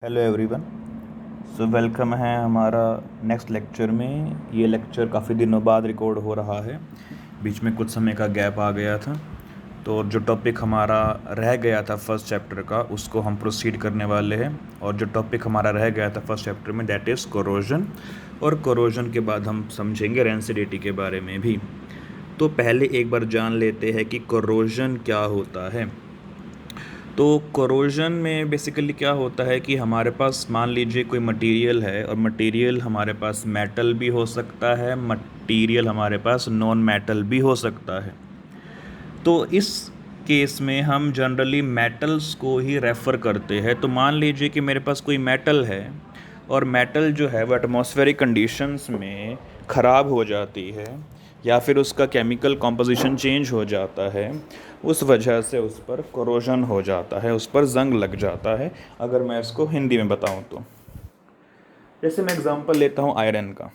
Hello everyone. So welcome है हमारा next lecture में। ये लेक्चर काफ़ी दिनों बाद रिकॉर्ड हो रहा है, बीच में कुछ समय का गैप आ गया था। तो जो टॉपिक हमारा रह गया था फर्स्ट चैप्टर का, उसको हम प्रोसीड करने वाले हैं। और जो टॉपिक हमारा रह गया था फर्स्ट चैप्टर में, दैट इज़ कोरोजन। और कोरोजन के बाद हम समझेंगे रेंसिडिटी के बारे में भी। तो पहले एक बार जान लेते हैं कि कोरोजन क्या होता है। तो कोरोजन में बेसिकली क्या होता है कि हमारे पास मान लीजिए कोई मटेरियल है, और मटेरियल हमारे पास मेटल भी हो सकता है, मटेरियल हमारे पास नॉन मेटल भी हो सकता है। तो इस केस में हम जनरली मेटल्स को ही रेफ़र करते हैं। तो मान लीजिए कि मेरे पास कोई मेटल है, और मेटल जो है वो एटमॉस्फेरिक कंडीशंस में ख़राब हो जाती है, या फिर उसका केमिकल कॉम्पोजिशन चेंज हो जाता है, उस वजह से उस पर कोरोजन हो जाता है, उस पर ज़ंग लग जाता है। अगर मैं इसको हिंदी में बताऊं तो, जैसे मैं एग्ज़ाम्पल लेता हूं आयरन का।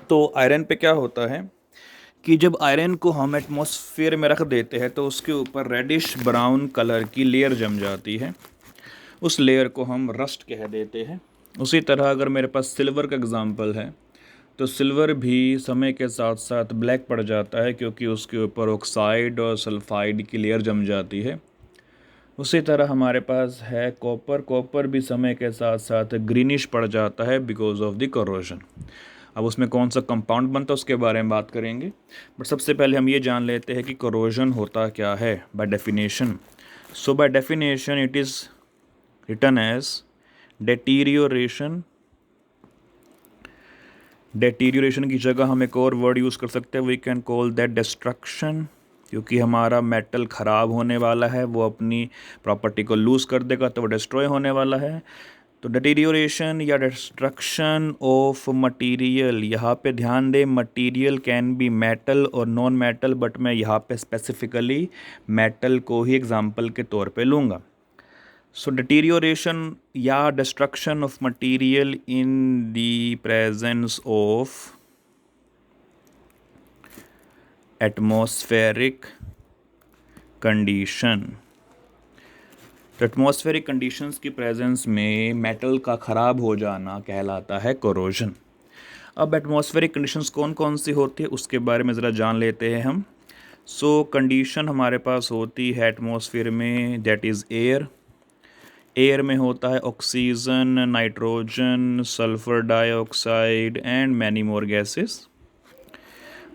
तो आयरन पे क्या होता है कि जब आयरन को हम एटमॉस्फेयर में रख देते हैं तो उसके ऊपर रेडिश ब्राउन कलर की लेयर जम जाती है। उस लेयर को हम रस्ट कह देते हैं। उसी तरह अगर मेरे पास सिल्वर का एग्ज़ाम्पल है, तो सिल्वर भी समय के साथ साथ ब्लैक पड़ जाता है, क्योंकि उसके ऊपर ऑक्साइड और सल्फाइड की लेयर जम जाती है। उसी तरह हमारे पास है कॉपर। कॉपर भी समय के साथ साथ ग्रीनिश पड़ जाता है बिकॉज ऑफ द करोजन। अब उसमें कौन सा कंपाउंड बनता है उसके बारे में बात करेंगे, बट सबसे पहले हम ये जान लेते हैं कि करोजन होता क्या है by definition. So by definition it is written as deterioration. Deterioration की जगह हम एक और वर्ड यूज़ कर सकते हैं, we can call that destruction. क्योंकि हमारा मेटल ख़राब होने वाला है, वो अपनी प्रॉपर्टी को लूज़ कर देगा, तो वो डिस्ट्रॉय होने वाला है। तो डिटीरियोरेशन या डिस्ट्रक्शन ऑफ मटेरियल, यहाँ पे ध्यान दें, मटेरियल कैन बी मेटल और नॉन मेटल, बट मैं यहाँ पे स्पेसिफिकली मेटल को ही एग्जांपल के तौर पे लूँगा। सो डिटीरियोरेशन या destruction of material in the presence of atmospheric condition. तो एटमॉस्फेरिक कंडीशंस की प्रेजेंस में मेटल का ख़राब हो जाना कहलाता है कोरोजन। अब एटमॉस्फेरिक कंडीशंस कौन कौन सी होती है उसके बारे में ज़रा जान लेते हैं हम। सो कंडीशन हमारे पास होती है एटमॉस्फेयर में, दैट इज़ एयर। एयर में होता है oxygen, nitrogen, sulphur dioxide and many more gases.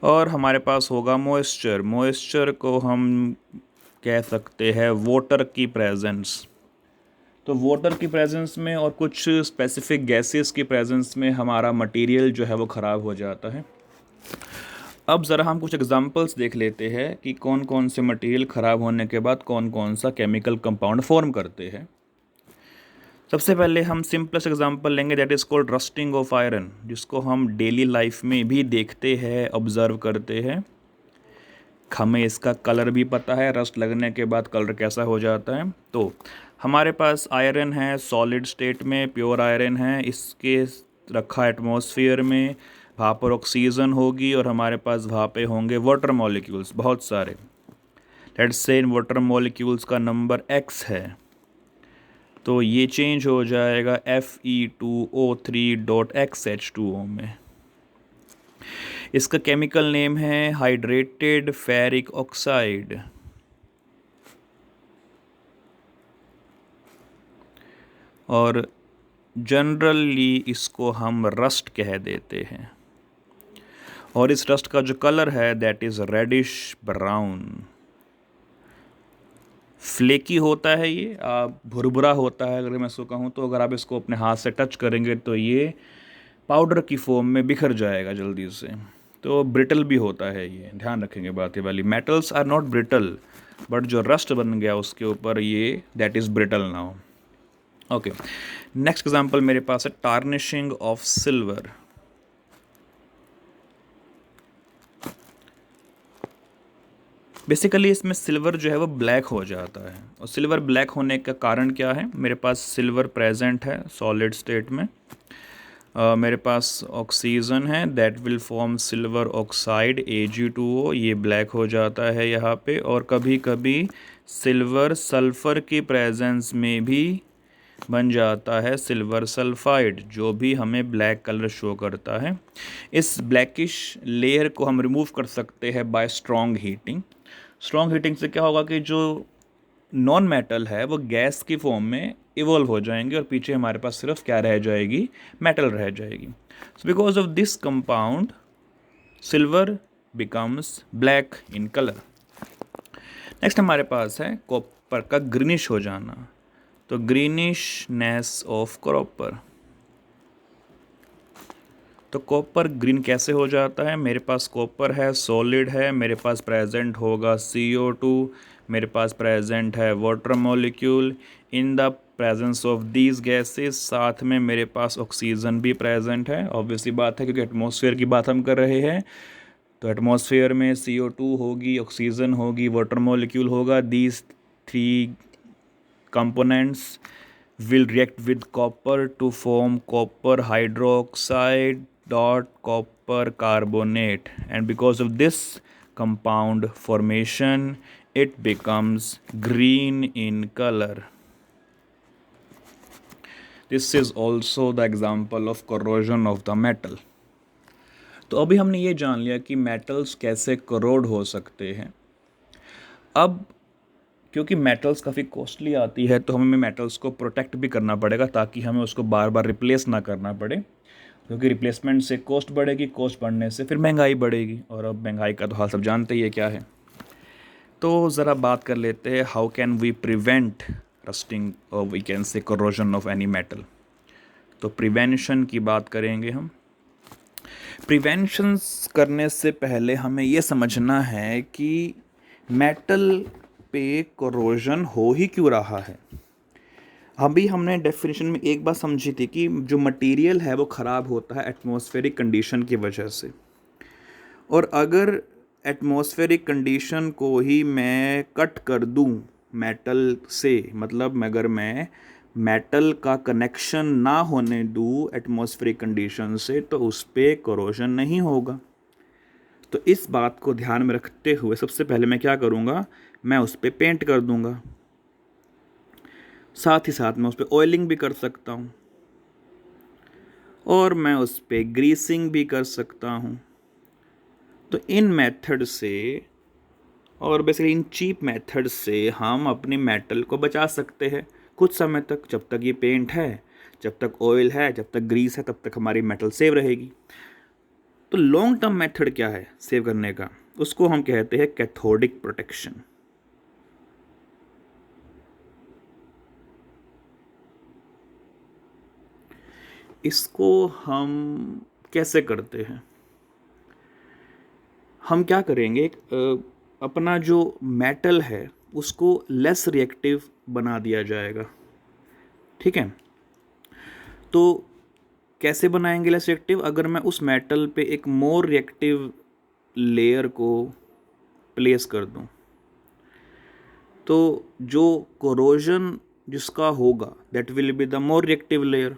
और हमारे पास होगा मॉइस्चर। मॉइस्चर को हम कह सकते हैं वाटर की प्रेजेंस। तो वाटर की प्रेजेंस में और कुछ स्पेसिफिक गैसेस की प्रेजेंस में हमारा मटेरियल जो है वो ख़राब हो जाता है। अब ज़रा हम कुछ एग्जांपल्स देख लेते हैं कि कौन कौन से मटेरियल ख़राब होने के बाद कौन कौन सा केमिकल कंपाउंड फॉर्म करते हैं। सबसे पहले हम सिंपलेस्ट एग्जांपल लेंगे, that is called rusting of iron, जिसको हम डेली लाइफ में भी देखते हैं, ऑब्ज़र्व करते हैं। हमें इसका कलर भी पता है, रस्ट लगने के बाद कलर कैसा हो जाता है। तो हमारे पास आयरन है सॉलिड स्टेट में, प्योर आयरन है, इसके रखा एटमॉस्फेयर में, वहाँ पर ऑक्सीजन होगी और हमारे पास वहाँ पे होंगे वाटर मॉलिक्यूल्स बहुत सारे। Let's say in water molecules का नंबर x है, तो ये चेंज हो जाएगा Fe2O3.XH2O में। इसका केमिकल नेम है हाइड्रेटेड फेरिक ऑक्साइड। और जनरली इसको हम रस्ट कह देते हैं। और इस रस्ट का जो कलर है that is reddish brown. Flaky होता है ये, भुरभुरा होता है अगर मैं इसको कहूँ तो। अगर आप इसको अपने हाथ से टच करेंगे तो ये पाउडर की फॉर्म में बिखर जाएगा जल्दी से। तो ब्रिटल भी होता है ये, ध्यान रखेंगे बात ये वाली। Metals are not brittle, but जो रस्ट बन गया उसके ऊपर ये that is brittle now. Okay, next example मेरे पास है टार्निशिंग ऑफ सिल्वर। बेसिकली इसमें सिल्वर जो है वो ब्लैक हो जाता है। और सिल्वर ब्लैक होने का कारण क्या है, मेरे पास सिल्वर प्रेजेंट है सॉलिड स्टेट में। मेरे पास ऑक्सीजन है, that will form silver oxide Ag2O, ये ब्लैक हो जाता है यहाँ पे। और कभी कभी सिल्वर सल्फ़र की प्रेजेंस में भी बन जाता है सिल्वर सल्फाइड, जो भी हमें ब्लैक कलर शो करता है। इस ब्लैकिश लेयर को हम रिमूव कर सकते हैं bye strong heating. Strong heating से क्या होगा कि जो नॉन मेटल है वो गैस की फॉर्म में इवॉल्व हो जाएंगे और पीछे हमारे पास सिर्फ क्या रह जाएगी, मेटल रह जाएगी। So because of this compound silver becomes black in colour. Next हमारे पास है कॉपर का ग्रीनिश हो जाना। तो ग्रीनिशनेस ऑफ कॉपर। तो कॉपर ग्रीन कैसे हो जाता है? मेरे पास कॉपर है, सॉलिड है, मेरे पास प्रेजेंट होगा CO2, मेरे पास प्रेजेंट है water molecule. In the presence of these gases, साथ में मेरे पास ऑक्सीजन भी प्रेजेंट है। ऑब्वियसली बात है क्योंकि एटमॉस्फेयर की बात हम कर रहे हैं, तो एटमॉस्फेयर में CO2 होगी, ऑक्सीजन होगी, वाटर मॉलिक्यूल होगा। These three components will react with copper to form copper hydroxide dot copper carbonate, and because of this compound formation it becomes green in color. This is also the example of corrosion of the metal. तो अभी हमने ये जान लिया कि metals कैसे करोड हो सकते हैं। अब क्योंकि मेटल्स काफ़ी कॉस्टली आती है तो हमें मेटल्स को प्रोटेक्ट भी करना पड़ेगा ताकि हमें उसको बार बार रिप्लेस ना करना पड़े, क्योंकि रिप्लेसमेंट से कॉस्ट बढ़ेगी, कॉस्ट बढ़ने से फिर महंगाई बढ़ेगी, और अब महंगाई का तो हाल सब जानते ही है क्या है। तो ज़रा बात कर लेते हैं how can we prevent rusting और we can say corrosion of any metal. तो प्रिवेंशन की बात करेंगे हम। प्रिवेंशंस करने से पहले हमें ये समझना है कि मेटल पे कोरोजन हो ही क्यों रहा है। अभी हमने डेफिनेशन में एक बात समझी थी कि जो मटेरियल है वो ख़राब होता है एटमॉस्फेरिक कंडीशन की वजह से, और अगर एटमॉस्फेरिक कंडीशन को ही मैं कट कर दूं मेटल से, मतलब अगर मैं मेटल का कनेक्शन ना होने दूं एटमॉस्फेरिक कंडीशन से, तो उस पर कोरोजन नहीं होगा। तो इस बात को ध्यान में रखते हुए सबसे पहले मैं क्या करूँगा, मैं उस पर पेंट कर दूँगा। साथ ही साथ मैं उस पर ऑयलिंग भी कर सकता हूँ और मैं उस पर ग्रीसिंग भी कर सकता हूँ। तो इन मेथड से और बेसिकली इन चीप मेथड से हम अपने मेटल को बचा सकते हैं कुछ समय तक। जब तक ये पेंट है, जब तक ऑयल है, जब तक ग्रीस है, तब तक हमारी मेटल सेव रहेगी। तो लॉन्ग टर्म मेथड क्या है सेव करने का, उसको हम कहते हैं कैथोडिक प्रोटेक्शन। इसको हम कैसे करते हैं? हम क्या करेंगे, अपना जो मेटल है उसको लेस रिएक्टिव बना दिया जाएगा। ठीक है, तो कैसे बनाएंगे लेस रिएक्टिव? अगर मैं उस मेटल पे एक मोर रिएक्टिव लेयर को प्लेस कर दूं, तो जो कोरोजन जिसका होगा that will be the more reactive layer.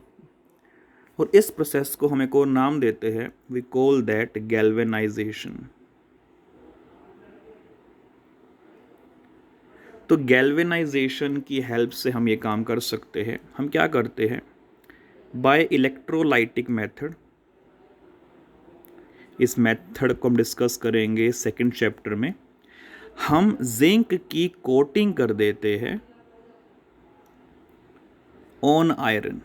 और इस प्रोसेस को हम एक और नाम देते हैं, वी कॉल दैट गैल्वेनाइजेशन। तो गैल्वेनाइजेशन की हेल्प से हम ये काम कर सकते हैं। हम क्या करते हैं, बाय इलेक्ट्रोलाइटिक मेथड, इस मेथड को हम डिस्कस करेंगे सेकंड चैप्टर में। हम जिंक की कोटिंग कर देते हैं ऑन आयरन।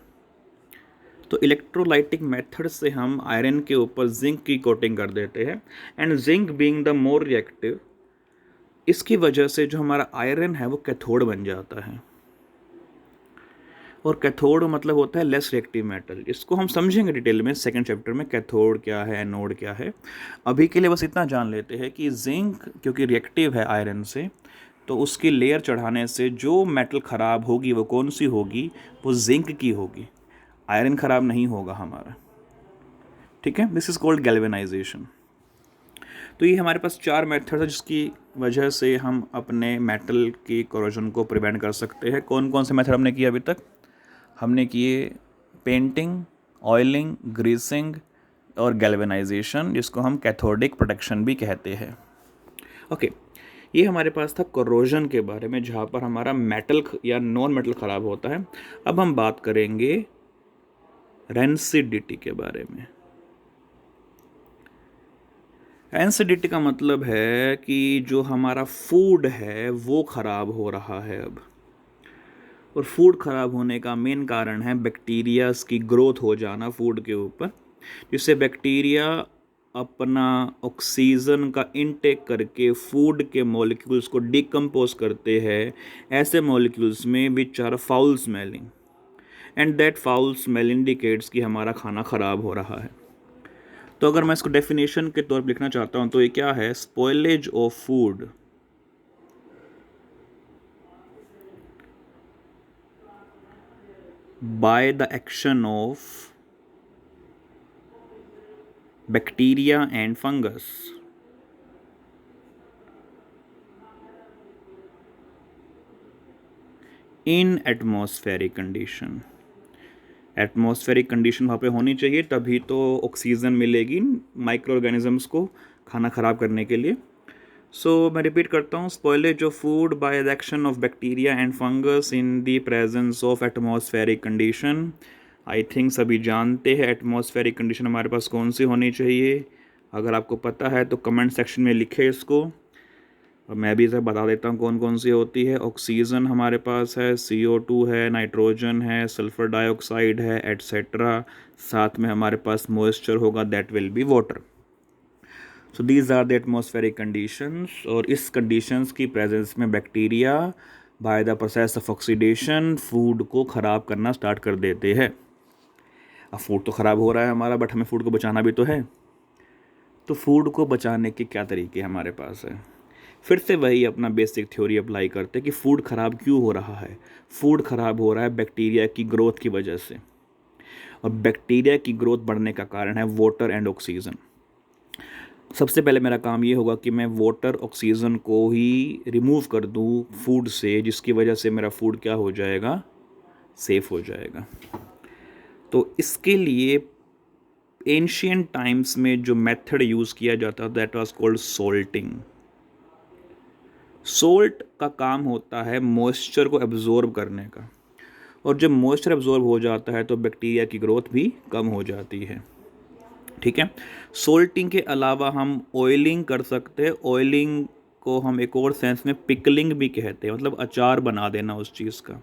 तो इलेक्ट्रोलाइटिक मेथड से हम आयरन के ऊपर जिंक की कोटिंग कर देते हैं, and zinc being the more reactive, इसकी वजह से जो हमारा आयरन है वो कैथोड बन जाता है। और कैथोड मतलब होता है लेस रिएक्टिव मेटल। इसको हम समझेंगे डिटेल में सेकंड चैप्टर में, कैथोड क्या है, एनोड क्या है। अभी के लिए बस इतना जान लेते हैं कि जिंक क्योंकि रिएक्टिव है आयरन से, तो उसकी लेयर चढ़ाने से जो मेटल ख़राब होगी वो कौन सी होगी, वो जिंक की होगी, आयरन ख़राब नहीं होगा हमारा। ठीक है, दिस इज़ कॉल्ड गैल्वेनाइजेशन। तो ये हमारे पास 4 मेथड है जिसकी वजह से हम अपने मेटल की कोरोजन को प्रिवेंट कर सकते हैं। कौन कौन से मेथड हमने किए अभी तक? हमने किए पेंटिंग, ऑयलिंग, ग्रीसिंग और गैल्वेनाइजेशन, जिसको हम कैथोडिक प्रोटेक्शन भी कहते हैं। ओके, ये हमारे पास था कोरोजन के बारे में, जहाँ पर हमारा मेटल या नॉन मेटल ख़राब होता है। अब हम बात करेंगे रेंसिडिटी के बारे में। रेंसिडिटी का मतलब है कि जो हमारा फूड है वो ख़राब हो रहा है अब, और फूड ख़राब होने का मेन कारण है बैक्टीरियाज की ग्रोथ हो जाना फूड के ऊपर, जिससे बैक्टीरिया अपना ऑक्सीजन का इनटेक करके फूड के मॉलिक्यूल्स को डिकम्पोज करते हैं ऐसे मॉलिक्यूल्स में which are foul smelling, and that foul smell indicates कि हमारा खाना ख़राब हो रहा है। तो अगर मैं इसको डेफिनेशन के तौर पर लिखना चाहता हूँ तो ये क्या है? Spoilage of food by the action of bacteria and fungus in atmospheric condition। Atmospheric condition वहाँ पे होनी चाहिए, तभी तो ऑक्सीजन मिलेगी माइक्रो ऑर्गेनिजम्स को खाना ख़राब करने के लिए। सो मैं रिपीट करता हूँ, spoilage of food by the action of bacteria and fungus in the presence of atmospheric condition. I think सभी जानते हैं एटमॉस्फेरिक कंडीशन हमारे पास कौन सी होनी चाहिए। अगर आपको पता है तो कमेंट सेक्शन में लिखे इसको, और मैं भी इसे बता देता हूँ कौन कौन सी होती है। ऑक्सीजन हमारे पास है, CO2 है, नाइट्रोजन है, सल्फ़र डाइऑक्साइड है, एट्सेट्रा। साथ में हमारे पास मॉइस्चर होगा, that will be water. So these are the atmospheric conditions, और इस कंडीशंस की प्रेजेंस में bacteria by the process of oxidation food को ख़राब करना स्टार्ट कर देते हैं। अब फूड तो ख़राब हो रहा है हमारा, बट हमें फूड को बचाना भी तो है। तो फूड को बचाने के क्या तरीके हमारे पास है? फिर से वही अपना बेसिक थ्योरी अप्लाई करते हैं कि फ़ूड ख़राब क्यों हो रहा है। फूड ख़राब हो रहा है बैक्टीरिया की ग्रोथ की वजह से, और बैक्टीरिया की ग्रोथ बढ़ने का कारण है वाटर एंड ऑक्सीजन। सबसे पहले मेरा काम ये होगा कि मैं वाटर ऑक्सीजन को ही रिमूव कर दूँ फूड से, जिसकी वजह से मेरा फूड क्या हो जाएगा? सेफ़ हो जाएगा। तो इसके लिए एंशियंट टाइम्स में जो मेथड यूज़ किया जाता है दैट वाज कॉल्ड सोल्टिंग। सोल्ट का काम होता है मॉइस्चर को एब्जॉर्ब करने का, और जब मॉइस्चर एब्जॉर्ब हो जाता है तो बैक्टीरिया की ग्रोथ भी कम हो जाती है। ठीक है। सोल्टिंग के अलावा हम ऑयलिंग कर सकते हैं। ऑयलिंग को हम एक और सेंस में पिकलिंग भी कहते हैं, मतलब अचार बना देना उस चीज़ का।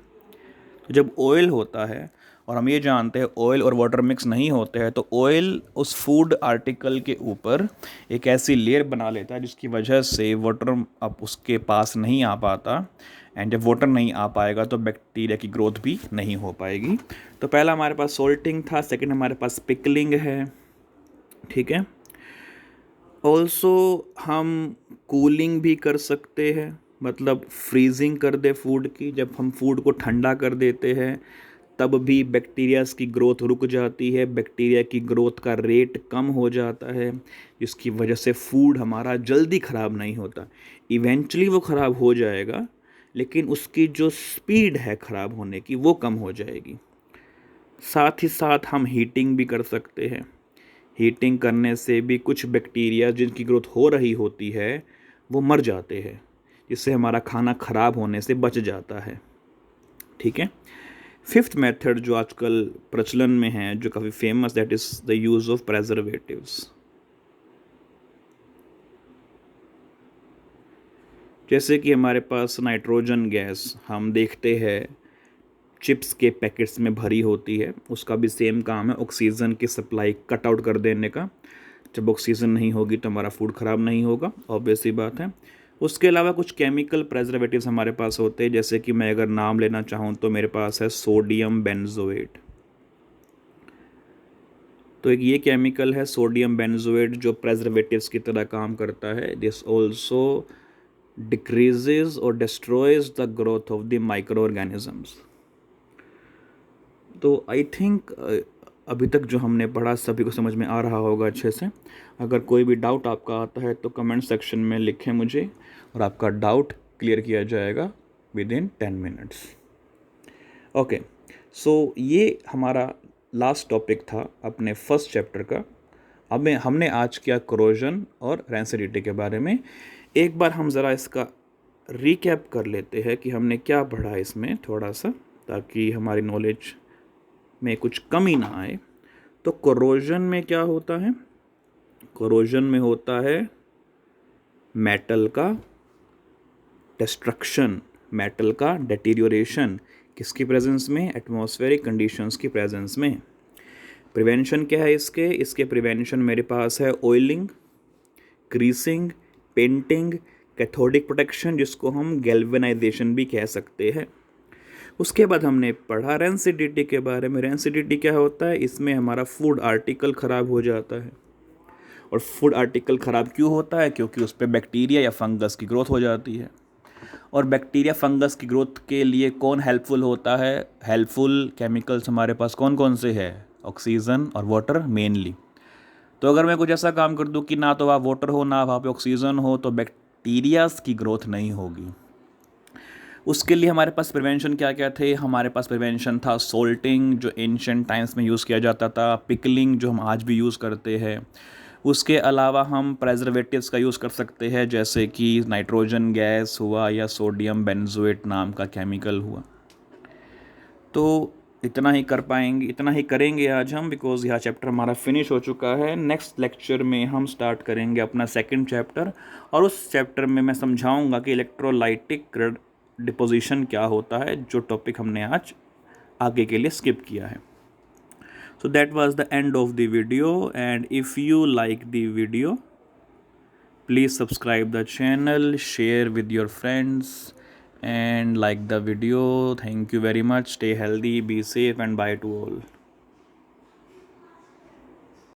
तो जब ऑयल होता है, और हम ये जानते हैं ऑयल और वाटर मिक्स नहीं होते हैं, तो ऑयल उस फूड आर्टिकल के ऊपर एक ऐसी लेयर बना लेता है जिसकी वजह से वाटर अब उसके पास नहीं आ पाता, एंड जब वाटर नहीं आ पाएगा तो बैक्टीरिया की ग्रोथ भी नहीं हो पाएगी। तो पहला हमारे पास सोल्टिंग था, सेकंड हमारे पास पिकलिंग है। ठीक है। ऑल्सो हम कूलिंग भी कर सकते हैं, मतलब फ्रीजिंग कर दे फूड की। जब हम फूड को ठंडा कर देते हैं तब भी बैक्टीरियाज की ग्रोथ रुक जाती है, बैक्टीरिया की ग्रोथ का रेट कम हो जाता है, जिसकी वजह से फूड हमारा जल्दी ख़राब नहीं होता। इवेंचुअली वो ख़राब हो जाएगा, लेकिन उसकी जो स्पीड है ख़राब होने की वो कम हो जाएगी। साथ ही साथ हम हीटिंग भी कर सकते हैं। हीटिंग करने से भी कुछ बैक्टीरिया जिनकी ग्रोथ हो रही होती है वो मर जाते हैं, जिससे हमारा खाना ख़राब होने से बच जाता है। ठीक है। फिफ्थ मेथड जो आजकल प्रचलन में है, जो काफ़ी famous, that is the use of preservatives. जैसे कि हमारे पास नाइट्रोजन गैस हम देखते हैं चिप्स के पैकेट्स में भरी होती है, उसका भी सेम काम है ऑक्सीजन की सप्लाई कट आउट कर देने का। जब ऑक्सीजन नहीं होगी तो हमारा फूड ख़राब नहीं होगा, ऑब्वियस सी बात है। उसके अलावा कुछ केमिकल प्रेजर्वेटिव्स हमारे पास होते हैं, जैसे कि मैं अगर नाम लेना चाहूँ तो मेरे पास है सोडियम बेंजोएट। तो एक ये केमिकल है सोडियम बेंजोएट जो प्रेजर्वेटिव्स की तरह काम करता है। दिस ऑल्सो डिक्रीजेज और destroys the growth of the micro organisms. तो आई थिंक अभी तक जो हमने पढ़ा सभी को समझ में आ रहा होगा अच्छे से। अगर कोई भी डाउट आपका आता है तो कमेंट सेक्शन में लिखें मुझे, और आपका डाउट क्लियर किया जाएगा विद इन 10 मिनट्स। ओके, सो ये हमारा लास्ट टॉपिक था अपने फर्स्ट चैप्टर का। अब हमने आज किया कोरोजन और रेंसिडिटी के बारे में। एक बार हम ज़रा इसका रीकैप कर लेते हैं कि हमने क्या पढ़ा इसमें थोड़ा सा, ताकि हमारी नॉलेज में कुछ कमी ना आए। तो कोरोजन में क्या होता है? कोरोजन में होता है मेटल का डिस्ट्रक्शन, मेटल का डेटीरियोरेशन। किसकी प्रेजेंस में? एटमॉस्फेरिक कंडीशंस की प्रेजेंस में। प्रिवेंशन क्या है इसके? इसके प्रिवेंशन मेरे पास है oiling, greasing, painting, cathodic protection, जिसको हम गैल्वेनाइजेशन भी कह सकते हैं। उसके बाद हमने पढ़ा रेंसिडिटी के बारे में। रेंसिडिटी क्या होता है? इसमें हमारा फूड आर्टिकल ख़राब हो जाता है। और फूड आर्टिकल ख़राब क्यों होता है? क्योंकि उस पर बैक्टीरिया या फंगस की ग्रोथ हो जाती है। और बैक्टीरिया फंगस की ग्रोथ के लिए कौन हेल्पफुल होता है? हेल्पफुल केमिकल्स हमारे पास कौन कौन से हैं? ऑक्सीजन और वाटर मेनली। तो अगर मैं कुछ ऐसा काम कर दूं कि ना तो वहाँ वाटर हो ना वहाँ पे ऑक्सीजन हो, तो बैक्टीरियाज की ग्रोथ नहीं होगी। उसके लिए हमारे पास प्रिवेंशन क्या क्या थे? हमारे पास प्रिवेंशन था सोल्टिंग, जो एंशिएंट टाइम्स में यूज़ किया जाता था, पिकलिंग, जो हम आज भी यूज़ करते हैं। उसके अलावा हम प्रेजर्वेटिव्स का यूज़ कर सकते हैं, जैसे कि नाइट्रोजन गैस हुआ या सोडियम बेंजोएट नाम का केमिकल हुआ। तो इतना ही कर पाएंगे, इतना ही करेंगे आज हम, बिकॉज़ यह चैप्टर हमारा फिनिश हो चुका है। नेक्स्ट लेक्चर में हम स्टार्ट करेंगे अपना सेकंड चैप्टर, और उस चैप्टर में मैं समझाऊंगा कि इलेक्ट्रोलाइटिक डिपोजिशन क्या होता है, जो टॉपिक हमने आज आगे के लिए स्किप किया है। So that was the end of the video, and if you like the video, please subscribe the channel, share with your friends, and like the video. Thank you very much. Stay healthy, be safe, and bye to all.